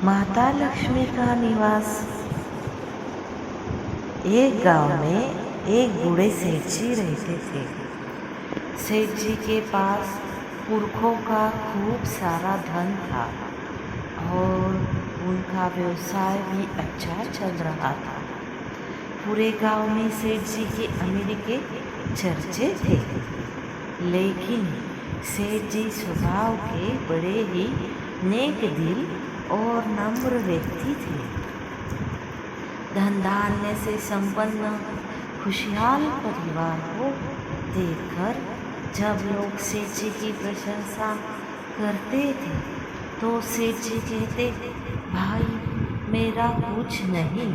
माता लक्ष्मी का निवास। एक गांव में एक बूढ़े सेठ जी रहते थे। सेठ जी के पास पुरखों का खूब सारा धन था और उनका व्यवसाय भी अच्छा चल रहा था। पूरे गांव में सेठ जी के अमीरी के चर्चे थे। लेकिन सेठ जी स्वभाव के बड़े ही नेक दिल और नम्र व्यक्ति थे। धन धान्य से संपन्न खुशहाल परिवार को देखकर जब लोग सेठ जी की प्रशंसा करते थे तो सेठ जी कहते, भाई मेरा कुछ नहीं,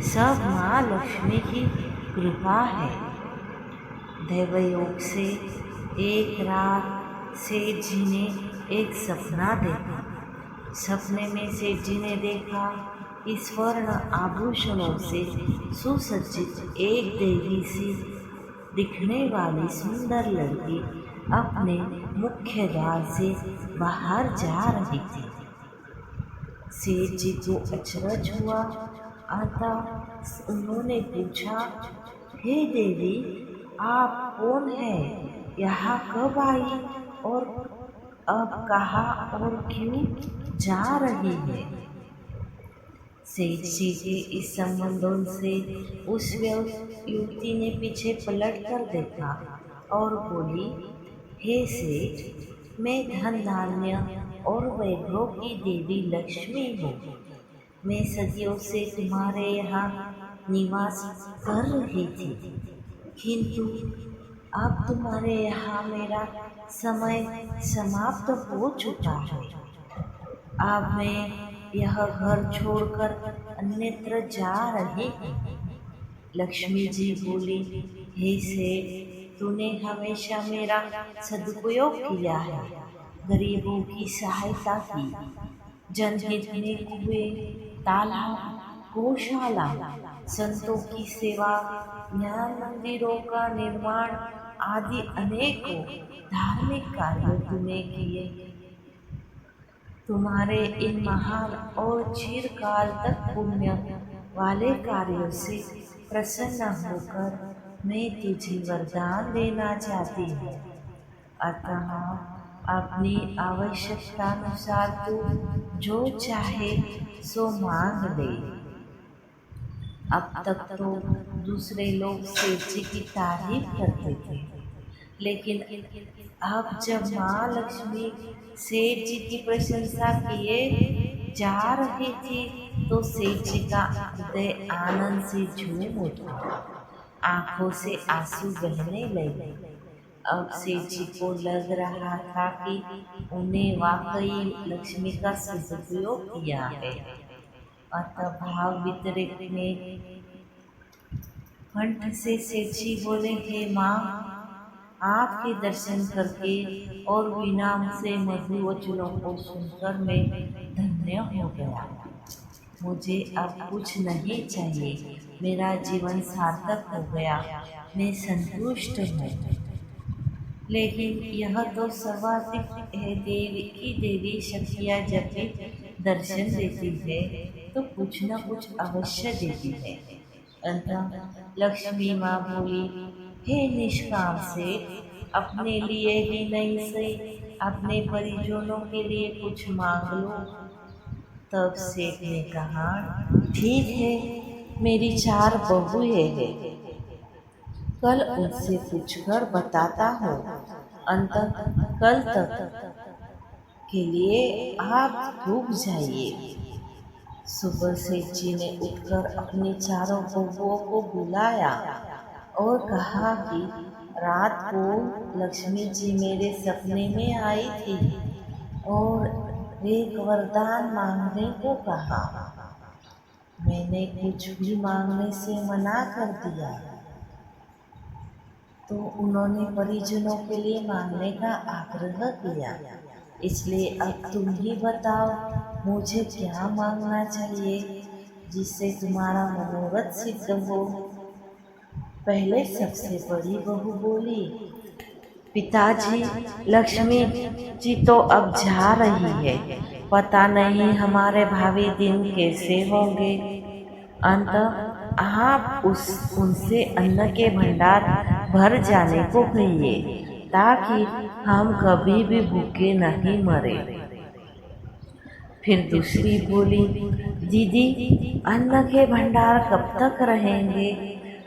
सब माँ लक्ष्मी की कृपा है। दैवयोग से एक रात सेठ जी ने एक सपना देखा। सपने में सेठ जी ने देखा कि स्वर्ण आभूषणों से सुसज्जित एक देवी सी दिखने वाली सुंदर लड़की अपने मुख्य द्वार से बाहर जा रही थी। सेठ जी को अचरज हुआ। अतः उन्होंने पूछा, हे देवी, आप कौन हैं? यहाँ कब आई और अब कहाँ और क्यों जा रही है? सेठ जी के इस संबोधन से उस युवती ने पीछे पलट कर देखा और बोली, हे सेठ, मैं धन धान्य और वैभव की देवी लक्ष्मी हूँ। मैं सदियों से तुम्हारे यहाँ निवास कर रही थी, किंतु अब तुम्हारे यहाँ मेरा समय समाप्त हो चुका है। अब मैं यह घर छोड़कर अन्यत्र जा रही हूँ। लक्ष्मी जी बोली, हे सेठ, तूने हमेशा मेरा सदुपयोग किया है, गरीबों की सहायता की, जनहित में कुएं, तालाब, गौशाला, संतों की सेवा, ज्ञान मंदिरों का निर्माण आदि अनेकों धार्मिक कार्य तूने किए। तुम्हारे इन महान और चिरकाल तक पुण्य वाले कार्यों से प्रसन्न होकर मैं तुझे वरदान देना चाहती हूँ। अतः अपनी आवश्यकतानुसार तू जो चाहे सो मांग ले। अब तक तो दूसरे लोग सेठ जी की तारीफ करते थे, लेकिन अब जब माँ लक्ष्मी सेठ जी की प्रशंसा किए जा रही थी तो सेठ जी का हृदय आनंद से झूम उठा, आंखों से आंसू बहने लगे। अब सेठ जी को लग रहा था कि उन्हें वाकई लक्ष्मी का सदुपयोग किया है। अतः भाव वितरक में कंठ से सेठ जी बोले, हे माँ, आपके दर्शन करके और विनाम से मधुर वचनों को सुनकर मैं धन्य हो गया। मुझे अब कुछ नहीं चाहिए, मेरा जीवन सार्थक हो गया, मैं संतुष्ट हूँ। लेकिन यह तो सर्वाधिक है, देवी शक्तियाँ जब भी दर्शन देती है तो कुछ न कुछ अवश्य देती है। अतः लक्ष्मी माँ बोली, हे निष्काम से अपने लिए ही नहीं सही अपने परिजनों के लिए कुछ मांग लो। तब सेठ ने कहा, ठीक है, मेरी 4 बहुएं हैं, कल उनसे पूछकर बताता हूँ। अंततः कल तक के लिए आप रुक जाइए। सुबह सेठ जी ने उठकर अपनी 4 बहुओं को बुलाया और कहा कि रात को लक्ष्मी जी मेरे सपने में आई थी और एक वरदान मांगने को कहा। मैंने कुछ भी मांगने से मना कर दिया तो उन्होंने परिजनों के लिए मांगने का आग्रह किया। इसलिए अब तुम ही बताओ, मुझे क्या मांगना चाहिए जिससे तुम्हारा मनोरथ सिद्ध हो। पहले सबसे बड़ी बहू बोली, पिताजी, लक्ष्मी जी तो अब जा रही है, पता नहीं हमारे भावी दिन कैसे होंगे। अंत आप उनसे अन्न के भंडार भर जाने को कहिए, ताकि हम कभी भी भूखे नहीं मरे। फिर दूसरी बोली, दीदी अन्न के भंडार कब तक रहेंगे?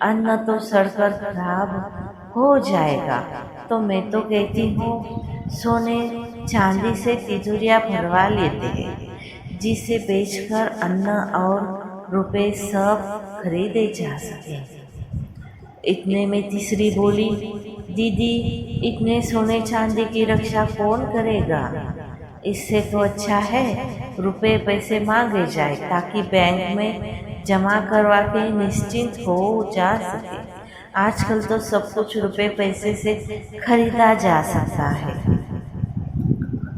अन्न तो सड़कर खराब हो जाएगा। तो मैं तो कहती हूँ सोने चांदी से तिजोरियाँ भरवा लेते हैं, जिसे बेचकर अन्न और रुपए सब खरीदे जा सके। इतने में तीसरी बोली, दीदी इतने सोने चांदी की रक्षा कौन करेगा? इससे तो अच्छा है रुपए पैसे मांगे जाए, ताकि बैंक में जमा करवा के निश्चिंत हो जा सके। आजकल तो सब कुछ रुपए पैसे से खरीदा जा सकता है।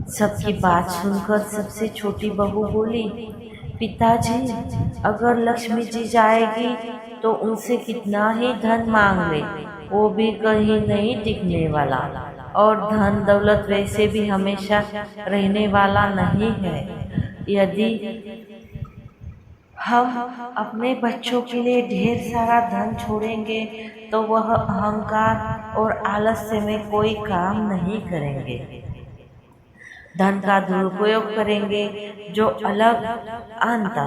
सबकी बात सुनकर सबसे छोटी बहू बोली, पिताजी अगर लक्ष्मी जी जाएगी तो उनसे कितना ही धन मांग ले, वो भी कहीं नहीं टिकने वाला। और धन दौलत वैसे भी हमेशा रहने वाला नहीं है। यदि हम अपने बच्चों के लिए ढेर सारा धन छोड़ेंगे तो वह अहंकार और आलस्य में कोई काम नहीं करेंगे, धन का दुरुपयोग करेंगे जो अलग अंत।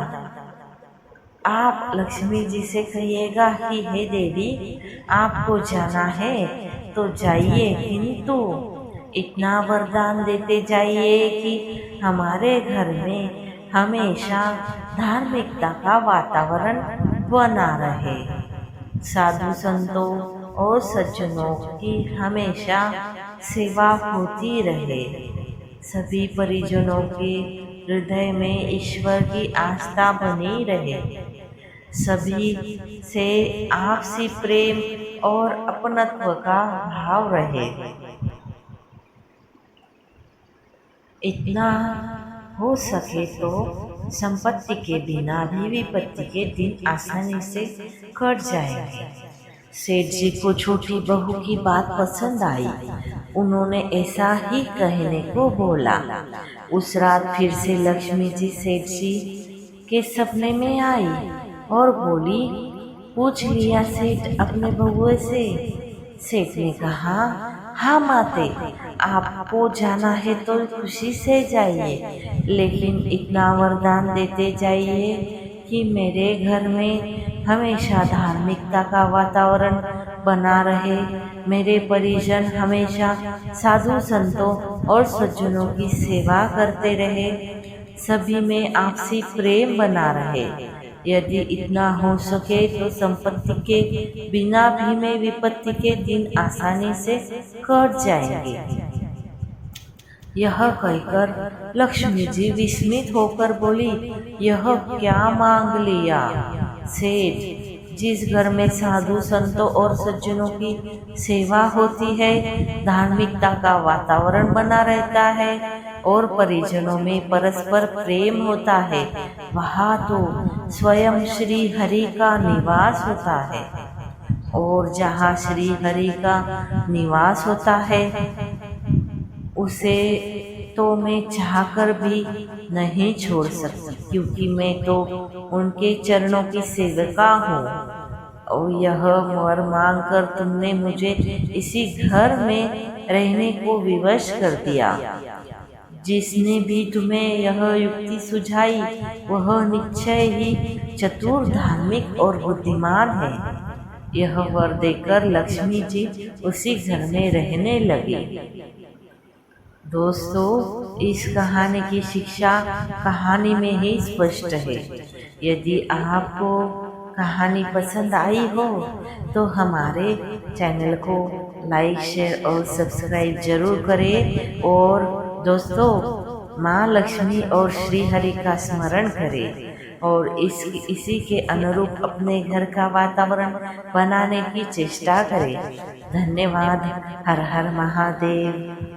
आप लक्ष्मी जी से कहिएगा कि हे देवी आपको जाना है तो जाइए, किंतु इतना वरदान देते जाइए कि हमारे घर में हमेशा धार्मिकता का वातावरण बना रहे, साधु संतों और सज्जनों की हमेशा सेवा होती रहे, सभी परिजनों के हृदय में ईश्वर की आस्था बनी रहे, सभी से आपसी प्रेम और अपनत्व का भाव रहे। इतना हो सके तो संपत्ति के बिना भी विपत्ति के दिन आसानी से कट जाएंगे। सेठ जी को छोटी बहू की बात पसंद आई। उन्होंने ऐसा ही कहने को बोला। उस रात फिर से लक्ष्मी जी सेठ जी के सपने में आई और बोली, पूछ लिया सेठ अपने बहुए से? सेठ ने कहा, हाँ माते, आपको जाना है तो खुशी से जाइए, लेकिन इतना वरदान देते जाइए कि मेरे घर में हमेशा धार्मिकता का वातावरण बना रहे, मेरे परिजन हमेशा साधु संतों और सज्जनों की सेवा करते रहे, सभी में आपसी प्रेम बना रहे। यदि इतना हो सके तो संपत्ति के बिना भी में विपत्ति के दिन आसानी से कट जाएंगे। यह कहकर लक्ष्मी जी विस्मित होकर बोली, यह क्या मांग लिया सेठ? जिस घर में साधु संतों और सज्जनों की सेवा होती है, धार्मिकता का वातावरण बना रहता है और परिजनों में परस्पर प्रेम होता है, वहाँ तो स्वयं श्री हरि का निवास होता है। और जहाँ श्री हरि का निवास होता है उसे तो मैं चाहकर भी नहीं छोड़ सकती, क्योंकि मैं तो उनके चरणों की सेविका हूँ। और यह वर मांग कर तुमने मुझे इसी घर में रहने को विवश कर दिया। जिसने भी तुम्हें यह युक्ति सुझाई वह निश्चय ही चतुर, धार्मिक और बुद्धिमान है। यह वर देकर लक्ष्मी जी उसी घर में रहने लगी। दोस्तों, इस कहानी की शिक्षा कहानी में ही स्पष्ट है। यदि आपको कहानी पसंद आई हो तो हमारे चैनल को लाइक, शेयर और सब्सक्राइब जरूर करें। और दोस्तों, माँ लक्ष्मी और श्री हरि का स्मरण करें और इसी के अनुरूप अपने घर का वातावरण बनाने की चेष्टा करें। धन्यवाद। हर हर महादेव।